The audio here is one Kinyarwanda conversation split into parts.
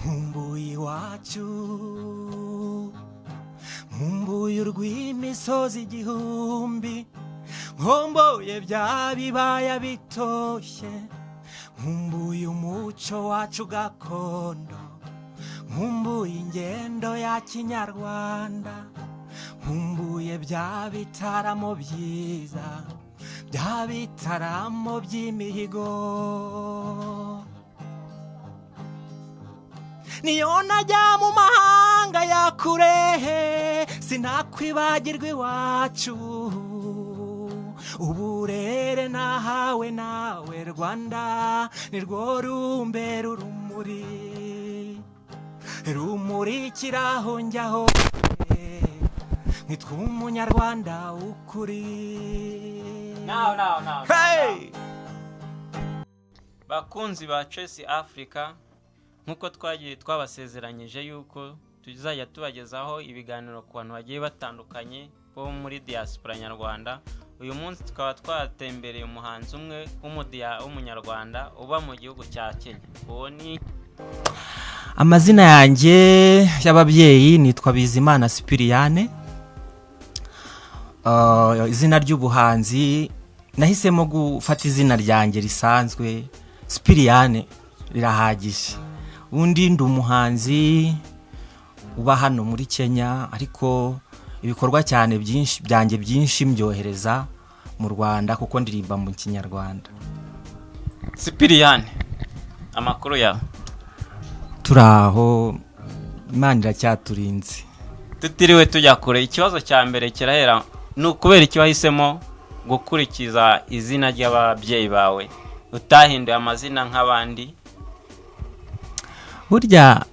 Nkumbuye iwacu, nkumbuye urw'imisozi igihumbi, nkumbuye bya bibaya bitoshye, nkumbuye umuco wacu gakondo, nkumbuye ingendo ya kinyarwanda, nkumbuye bya bitaramo byiza, bya bitaramo by'imihigo. Niyo najya mu mahanga ya kure, sinakwibagirwa iwacu, uburere nahawe nawe Rwanda, nirwo rumbera urumuri, rumurikiraho njyaho, nkitwa umunyarwanda ukuri. Hey! Bakunzi ba Chess Africa, nkuko twagiye twabasezeranyije yuko tuzajya tubagezaho ibiganiro ku bantu bagiye batandukanye bo muri Diaspora nyarwanda. Uyu munsi tukaba twatembereye umuhanzi umwe w'umunyarwanda uba mu gihugu cya Kenya. Uwo ni amazina yanjye y'ababyeyi nitwa Bizimana Sipiriyane. Izina ry'ubuhanzi nahisemo gufata izina ryanjye risanzwe Sipiriyane rirahagije. Wundi ndi umuhanzi uba hano muri Kenya, ariko ibikorwa cyane byinshi mbyohereza mu Rwanda kuko ndirimba mu Kinyarwanda. Sipiriyane, amakuru yawe? Turaho, Imana iracyaturinze. Tutiriwe tujya kure, ikibazo cya mbere kirahera ni ukubera iki wahisemo gukurikiza izina ry'ababyeyi bawe utahinduye amazina nk'abandi? Burya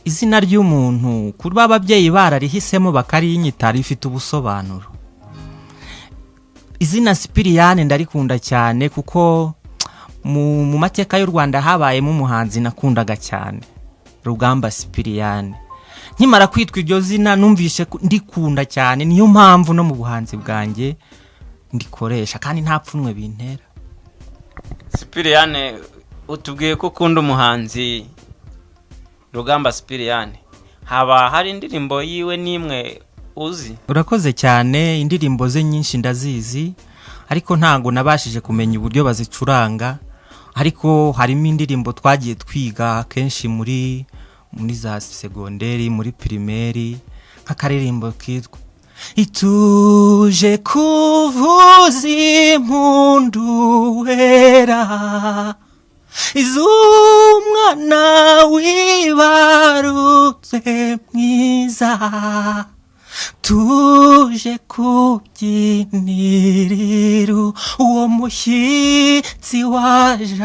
izina ry'umuntu kuba ababyeyi bararihisemo bakarinyita rifite ubusobanuro. Izina Sipiriyane ndarikunda cyane kuko mu mateka y'u Rwanda habayemo umuhanzi nakundaga cyane, Rugamba Sipiriyane. Nkimara kwitwa iryo zina numvishe ndikunda cyane, niyo mpamvu no mu buhanzi bwanjye ndikoresha kandi nta pfunwe bintera. Sipiriyane, utubwiye ko ukunda umuhanzi Rugamba Sipiriyane, haba hari indirimbo yiwe nimwe uzi? Urakoze cyane, indirimbo ze nyinshi ndazizi, ariko ntago nabashije kumenya uburyo bazicuranga, ariko harimo indirimbo twagiye twiga kenshi muri za segonderi, muri primaire, nk'akaririmbo kitwa Ituje kuvuza impundu wera, izumwana wibarutse mwiza, tuje kubyinirira uwo mushyitsi waje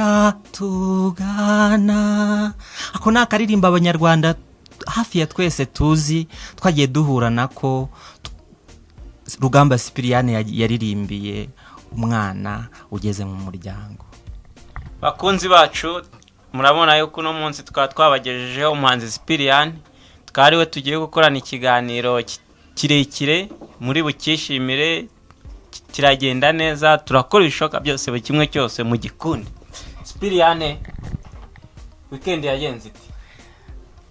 tugana. Ako ni akaririmba abanyarwanda hafi ya twese tuzi, twagiye duhura nako. Rugamba Sipiriyane yaririmbiye umwana ugeze mu muryango. Bakunzi bacu, murabona yuko uno munsi twabagejejeho umuhanzi Sipiriyane, twariwe tugiye gukorana ikiganiro kirekire, muri bukishimire, kiragenda neza, turakora ibishoboka byose buri kimwe cyose mu gikundi. Sipiriyane, weekend yagenze ite?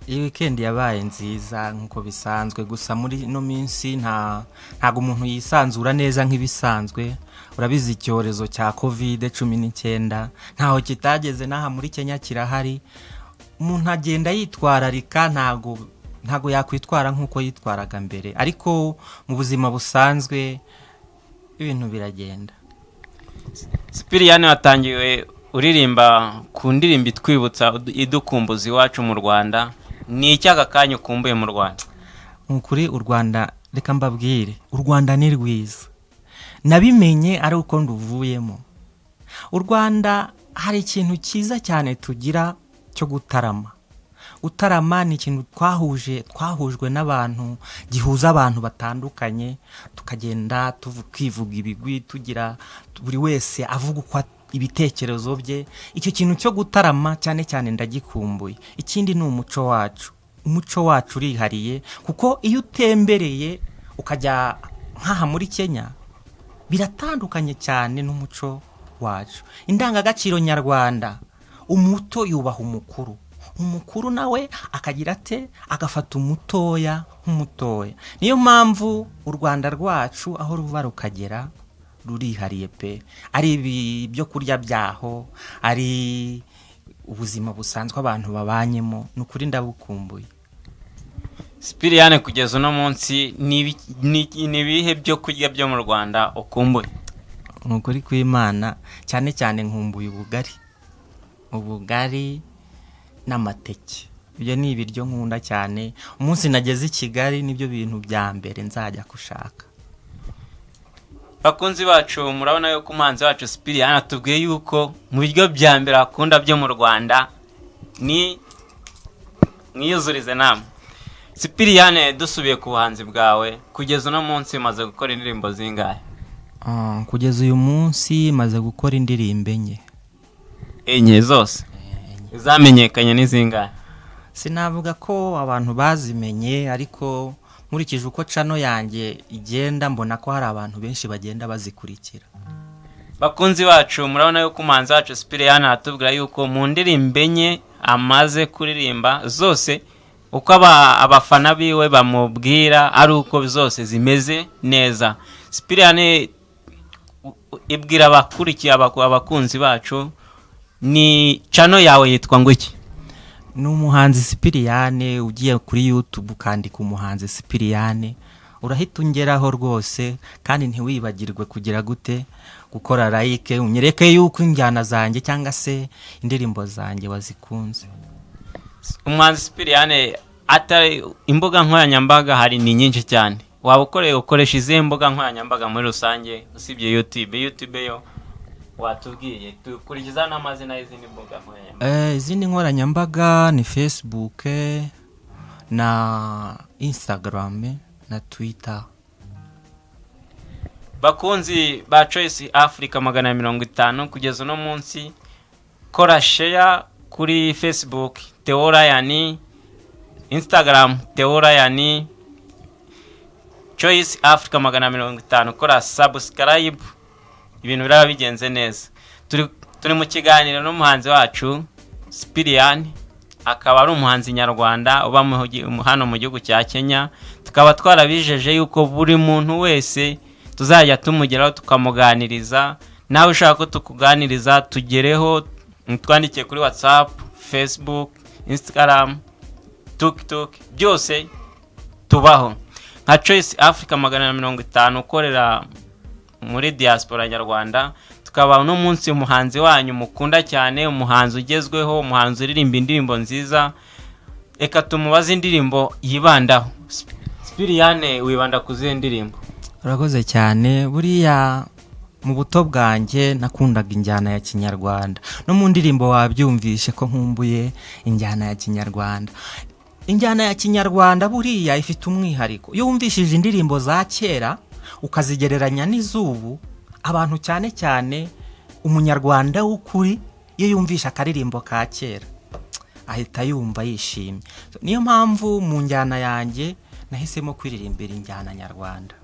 Iyi weekend yabaye nziza nkuko bisanzwe, gusa muri no minsi ntago umuntu yisanzura neza nk'ibisanzwe. Urabizi icyorezo cya COVID-19 ntaho kitageze, naha muri Kenya kirahari. Umuntu agenda yitwararika, ntago yakwitwara nkuko yitwaraga mbere, ariko mu buzima busanzwe ibintu biragenda. Sipiriyane, watangiwe uririmba ku ndirimbo twibutsa idukumbuza iwacu mu Rwanda. Ni icyaga kanyu ukumbuye mu Rwanda? Nkuri u Rwanda, reka mbabwire, u Rwanda ni rwiza. Nabimenye ari uko nduvuyemo. U Rwanda hari ikintu cyiza cyane tugira cyo gutarama. Utarama ni ikintu twahujwe n'abantu, gihuza abantu batandukanye, tukagenda kwivuga ibigwi, tugira buri wese avuga uko ibitekerezo bye. Icyo kintu cyo gutarama cyane cyane ndagikumbuye. Ikindi ni umuco wacu. Umuco wacu urihariye kuko iyo utembereye ukajya nkaha muri Kenya, biratandukanye cyane n'umuco wacu. Indangagaciro nyarwanda, umuto yubaha umukuru, umukuru nawe akagira ate, agafata umutoya nk'umutoya. Niyo mpamvu u Rwanda rwacu aho ruva rukagera rurihariye pe, ari ibyo kurya byaho, ari ubuzima busanzwe abantu babanyemo, n'ukuri ndabukumbuye. Sipiriyane, kugeza uno munsi ni ibihe byo kurya byo mu Rwanda ukumbuye? Nukuri kw'Imana cyane cyane nkumbuye ubugari n'amateke. Ibyo ni ibiryo nkunda cyane. Umunsi nageze i Kigali nibyo bintu bya mbere nzajya gushaka. Bakunzi bacu, murabona yuko umuhanzi wacu Sipiriyane atubwiye yuko mu biryo bya mbere akunda byo mu Rwanda ni mwiyuzurize namwe. Sipiriyane, dusubiye ku buhanzi bwawe, kugeza uno munsi umaze gukora indirimbo zingahe? Kugeza uyu munsi maze gukora indirimbo enye zose. Zamenyekanye ni zingahe? Sinavuga ko abantu bazimenye, ariko nkurikije uko channel yanjye igenda mbona ko hari abantu benshi bagenda bazikurikira. Bakunzi bacu, murabona yuko umuhanzi wacu Sipiriyane atubwira yuko mu ndirimbo enye amaze kuririmba zose, uko abafana biwe bamubwira ari uko zose zimeze neza. Sipiriyane, ibwira abakurikiye abakunzi bacu, ni channel yawe yitwa ngo iki? Ni Umuhanzi Sipiriyane. Ugiye kuri YouTube ukandika Umuhanzi Sipiriyane urahita ungeraho rwose, kandi ntiwibagirwe kugira gute, gukora like, unyereke yuko injyana zanjye cyangwa se indirimbo zanjye wazikunze. Umuhanzi Sipiriyane, atari imbuga nkoranyambaga hari ni nyinshi cyane. Waba ukoresha izihe mbuga nkoranyambaga muri rusange usibye YouTube yo watubwiye? Tukurikiza n'amazina y'izindi mbuga nkoranyambaga. Izindi nkoranyambaga ni Facebook na Instagram na Twitter. Bakunzi ba Choice Africa 50, kugeza uno munsi kora share kuri Facebook Teorayani, Instagram Teorayani, Choice Africa 50, kora subscribe, ibintu biraba bigenze neza. Turi mu kiganiro n'umuhanzi wacu Sipiriyane, akaba ari umuhanzi nyarwanda uba hano mu gihugu cya Kenya. Tukaba twarabijeje yuko buri muntu wese tuzajya tumugeraho tukamuganiriza. Nawe ushaka ko tukuganiriza, tugereho, twandike kuri WhatsApp, Facebook, Instagram, TikTok, byose tubaho. Nka Choice Africa 50 ukorera muri Diaspora nyarwanda. Tukaba no munsi umuhanzi wanyu mukunda cyane, umuhanzi ugezweho, umuhanzi uririmba indirimbo nziza. Eka tumubaze indirimbo yibandaho. Sipiriyane, wibanda kuzihe ndirimbo? Urakoze cyane. Buriya mu buto bwanjye nakundaga injyana ya Kinyarwanda. No mu ndirimbo wabyumvishe ko nkumbuye injyana ya Kinyarwanda. Injyana ya Kinyarwanda buriya ifite umwihariko. Iyo wumvishije indirimbo za kera ukazigereranya n'izubu, abantu cyane cyane umunyarwanda w'ukuri, iyo yumvisha akaririmbo ka kera ahita yumva yishimye. Niyo mpamvu mu njyana yanjye nahisemo kwiririmbira injyana nyarwanda.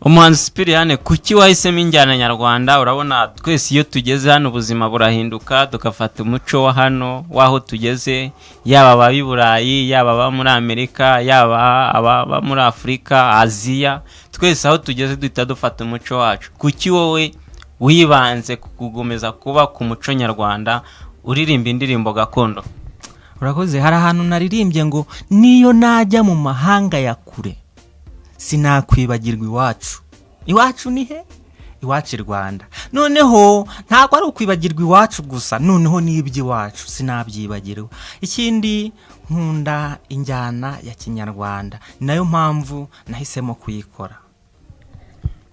Umuhanzi Sipiriyane, kuki wahisemo injyana nyarwanda? Urabona twese iyo tugeze hano ubuzima burahinduka, tukafata umuco wa hano waho tugeze, yaba aba Burayi, yaba aba muri Amerika, yaba aba muri Afrika, Aziya, twese aho tugeze duhita dufata umuco wacu. Kuki wowe wibanze kugomeza kuba ku muco nyarwanda uririmba indirimbo gakondo? Urakoze. Hari ahantu naririmbye ngo niyo najya mu mahanga ya kure sinakwibagirwa iwacu. Iwacu ni he? Iwacu Rwanda. Noneho ntabwo ari ukwibagirwa iwacu gusa, noneho n'iby'iwacu sinabyibagirwa. Ikindi, nkunda injyana ya Kinyarwanda, nayo mpamvu nahisemo kuyikora.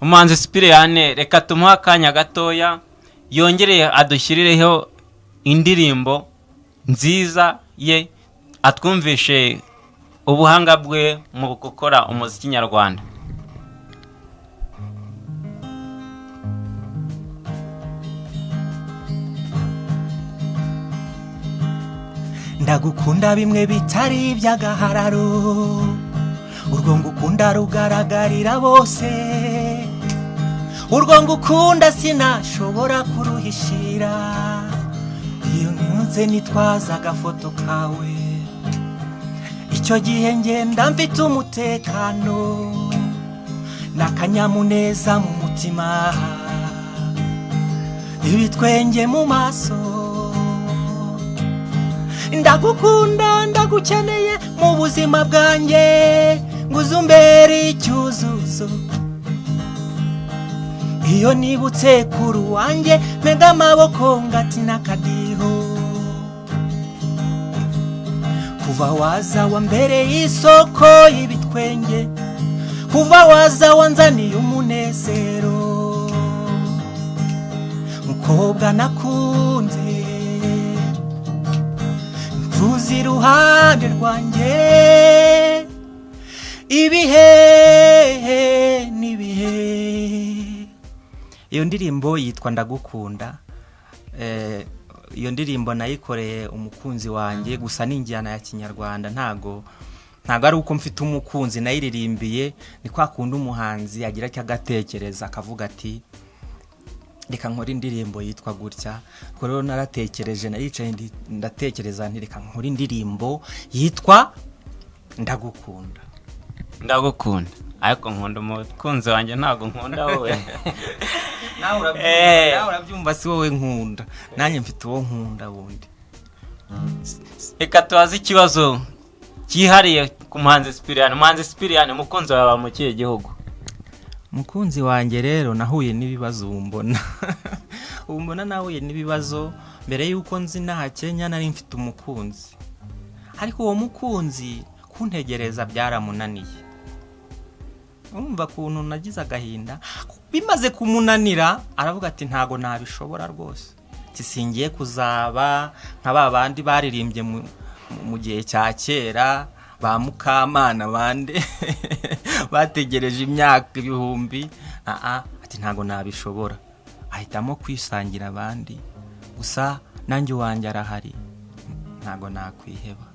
Umuhanzi Sipiriyane, reka tumuha akanya gatoya yongereye adushyirireho indirimbo nziza ye, atwumvishe ubuhanga bwe mu gukora umuziki nyarwanda. Ndagukunda bimwe bitari iby'agahararo, urwo ngukunda rugaragarira bose. urwo ngukunda sinashobora kuruhishira iyo nkunze nitwaza agafoto kawe icyo gihe ngenda mfite umutekano n'akanyamuneza mu mutima ibitwenge mu maso ndagukunda ndagukeneye mu buzima bwanjye nguzumbere icyuzuzo iyo nibutse kuri wanjye mega amaboko ngati n'akadiho kuva waza wa mbere y'isoko y'ibitwenge kuva waza wanzaniye umunezero mukobwa nakunze mvuze iruhande rwanjye ibihe n'ibihe. Iyo ndirimbo yitwa Ndagukunda. Iyo ndirimbo nayikoreye umukunzi wanjye gusa n'injyana ya Kinyarwanda ntago ari uko mfite umukunzi nayiririmbiye ni kwa kundi umuhanzi agira cyo agatekereza akavuga ati reka nkora indirimbo yitwa gutya ko rero naratekereje naricaye ndatekereza nti reka nkora indirimbo yitwa Ndagukunda. Ariko nkunda umukunzi wanjye ntago nkunda wowe. nawe urabyumva si wowe nkunda nanjye mfite uwo nkunda wundi. Reka tubaze ikibazo cyihariye ku muhanzi Sipiriyani. Umuhanzi Sipiriyani umukunzi wawe mu kihe gihugu? Mukunzi wanjye rero nahuye n'ibibazo umbona nahuye n'ibibazo mbere yuko nzi naha Kenya nari mfite umukunzi ariko uwo mukunzi kuntegereza byaramunaniye. Umva kuntu nagize agahinda bimaze kumunanira aravuga ati ntago nabishobora rwose kisingiye kuzaba nk'aba bandi baririmbye mu gihe cya kera ba Mukamana bande bategereje imyaka ibihumbi ati ntago nabishobora ahitamo kwisangira abandi gusa nanjye wanjye arahari ntago nakwiheba.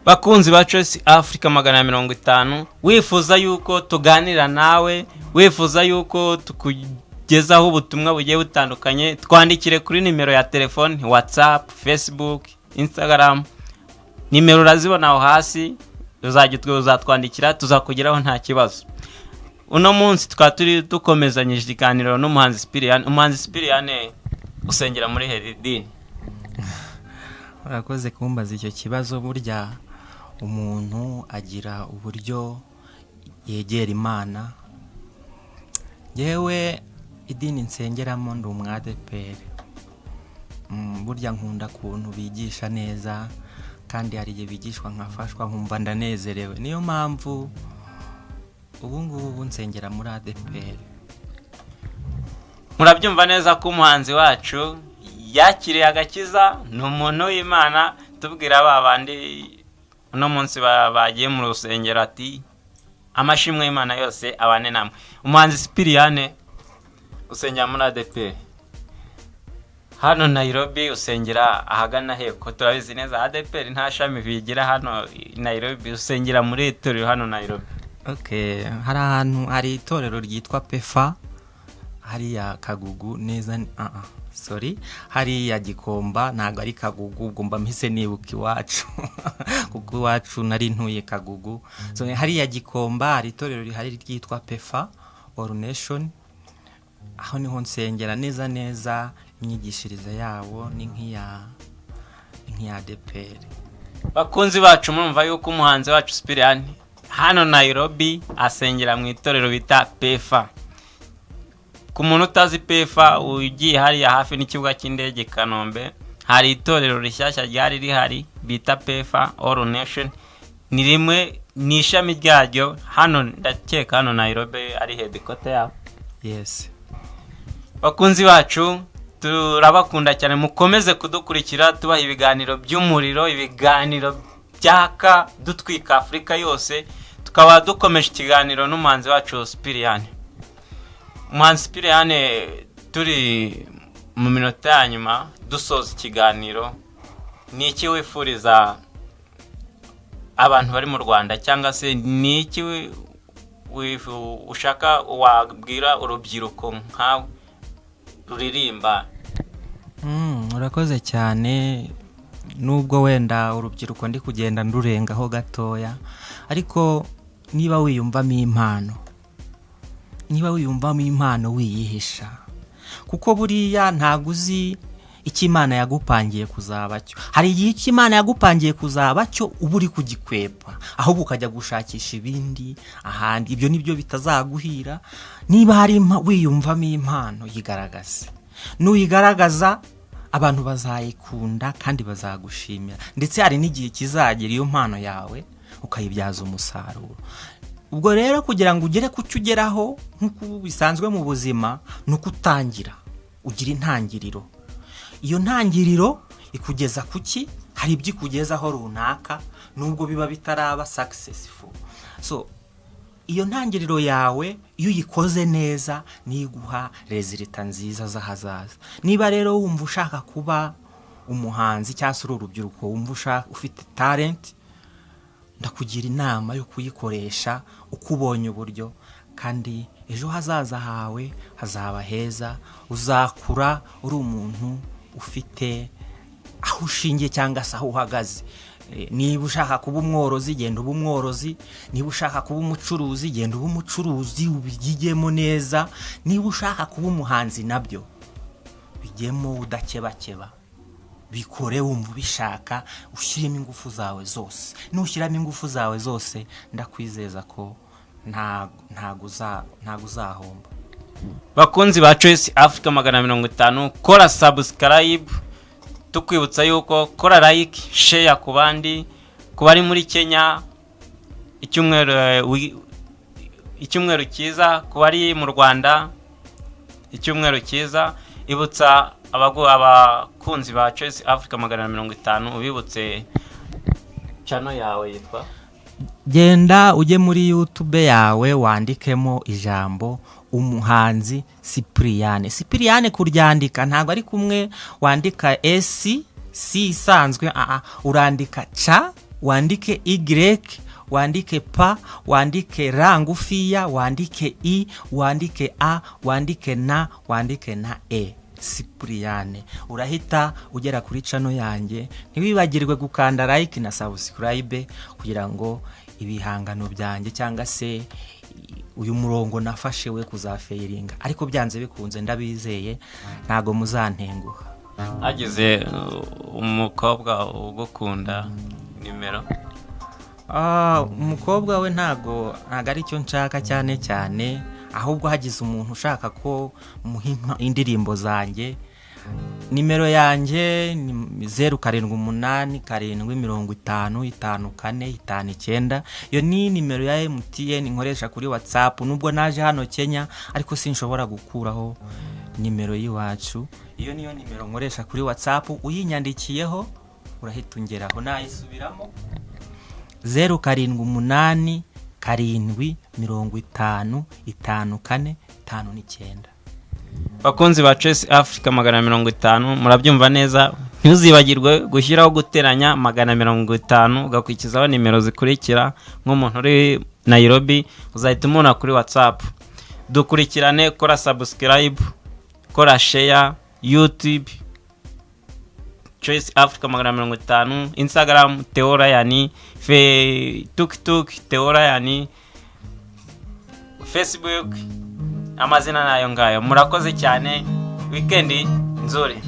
Bakunzi ba Choice Africa 150 wifuza yuko tuganira nawe wifuza yuko tukugezaho ubutumwa bugiye butandukanye twandikire kuri nimero ya telefone WhatsApp, Facebook, Instagram. Nimero urazibona aho hasi uzatwandikira tuzakugeraho nta kibazo. Uno munsi twaturi dukomezanyije ikiganiro n'umuhanzi Sipiriyani. Umuhanzi Sipiriyani usengera muri Heridini. Urakoze kumbaza icyo kibazo. Burya umuntu agira uburyo yegera Imana. Yewe idini nsengeramo ndi umwadeperi. Burya nkunda kuntu bigisha neza kandi hari igihe bigishwa nkafashwa nkumva ndanezerewe. Niyo mpamvu ubu nsengera muri ADPR. Murabyumva neza ko umuhanzi wacu yakiriye agakiza ni umuntu w'Imana. Tubwira babandi uno munsi bagiye mu rusengero ati amashimwe y'Imana yose abane namwe. Umuhanzi Sipiriyani usengera muri ADPR. Hano Nairobi usengera ahagana he ko turabizi neza ADPR nta shami bigira hano Nairobi usengera muri itorero hano Nairobi. Okay, hari ahantu hari itorero ryitwa Pefa hari ya Kagugu neza hari ya Gikomba ntago ari Kagugu ubwo mba mpise nibuka iwacu kuko iwacu nari ntuye Kagugu. So hari ya Gikomba hari itorero rihari ryitwa Pefa All Nation aho niho nsengera neza inyigishirize yawo ni nk'iya ADPR. Bakunzi bacu murumva yuko umuhanzi wacu Sipiriyani hano Nairobi asengera mu itorero bita Pefa. Ku muntu utazi Pefa ugiye hariya hafi n'ikibuga cy'indege Kanombe hari itorero rishyashya ryari rihari bita Pefa All Nation. Ni rimwe ni ishami ryaryo hano ndakeka hano Nairobi ari headquarter yabo. Yes. Bakunzi bacu turabakunda cyane mukomeze kudukurikira tubaha ibiganiro by'umuriro ibiganiro byaka dutwika Afrika yose tukaba dukomeje ikiganiro n'umuhanzi wacu Sipiriyani. Umuhanzi Sipiriyani turi mu minota ya nyuma dusoza ikiganiro ni iki wifuriza abantu bari mu Rwanda cyangwa se ni iki ushaka wabwira urubyiruko nkawe ruririmba? Urakoze cyane, nubwo wenda urubyiruko ndi kugenda ndurengaho gatoya, ariko niba wiyumvamo impano wiyihisha, kuko buriya ntago uzi icyo Imana yagupangiye kuzaba cyo. Hari igihe icyo Imana yagupangiye kuzaba cyo uba uri kugikwepa, ahubwo ukajya gushakisha ibindi ahandi. Ibyo nibyo bitazaguhira. Niba hari wiyumvamo impano, yigaragaze. Nuyigaragaza abantu bazayikunda kandi bazagushimira, ndetse hari n'igihe kizagera iyo mpano yawe ukayibyaza umusaruro. Ubwo rero kugira ngo ugere ku cyo ugeraho nk'uko bisanzwe mu buzima, nuko utangira ugira intangiriro. Iyo ntangiriro ikugeza kuki? Hari ibyo ikugezaho runaka nubwo biba bitaraba successful. So iyo ntangiriro yawe iyo uyikoze neza niguha resulta nziza z'ahazaza. Niba rero wumva ushaka kuba umuhanzi cyangwa se urubyiruko wumva ufite talent, ndakugira inama yo kuyikoresha uko ubonye uburyo, kandi ejo hazaza hawe hazaba heza. Uzakura uri umuntu ufite aho ushingiye cyangwa se aho uhagaze. Niba ushaka kuba umworozi, genda uba umworozi. Niba ushaka kuba umucuruzi, genda uba umucuruzi, ubigiyemo neza. Niba ushaka kuba umuhanzi, nabyo bijyemo udakebakeba, bikore wumva ubishaka, ushyiremo ingufu zawe zose. Nushyiramo ingufu zawe zose, ndakwizeza ko ntago uzahomba. Bakunzi ba Choice Africa 50, kora subscribe, tukwibutsa yuko kora like, share ku bandi, ku bari muri Kenya. Icyumweru cyiza, ku bari mu Rwanda icyumweru cyiza. Ibutsa abakunzi ba Choice Africa 50, ubibutse channel yawe yitwa. Genda ujye muri YouTube yawe wandikemo ijambo Umuhanzi Cyprien kuryandika ntabwo ari kumwe, wandika S C isanzwe, urandika C, wandike Y, wandike P, wandike R ngufiya, wandike I, wandike A, wandike N, wandike na E. Cyprien. Urahita ugera kuri channel yanjye. Ntiwibagirwe gukanda like na subscribe kugira ngo ibihangano byanjye cyangwa se uyu murongo nafashe we kuzafeiringa, ariko byanze bikunze ndabizeye ntago muzantenguha. Ageze umukobwa ugukunda nimero? Umukobwa we ntago ari cyo nshaka cyane, ahubwo hagize umuntu ushaka ko muhimpa indirimbo zanjye, nimero yanjye ni 0787505459. Iyo ni nimero ya MTN nkoresha kuri WhatsApp. Nubwo naje hano Kenya, ariko sinshobora gukuraho nimero y'iwacu. Iyo niyo nimero nkoresha kuri WhatsApp. Uyinyandikiyeho urahita ungeraho. Nayisubiramo 0787505459. Bakunzi ba Choice Africa 50, murabyumva neza. Ntuzibagirwe gushyiraho guteranya 50, ugakurikizaho nimero zikurikira. Nk'umuntu uri Nairobi uzahita umubona kuri WhatsApp. Dukurikirane, kora subscribe, kora share, YouTube Choice Africa 50, Instagram Teorayani, TikTok Teorayani, Facebook amazina nayo ngayo. Murakoze cyane, weekend nzuri.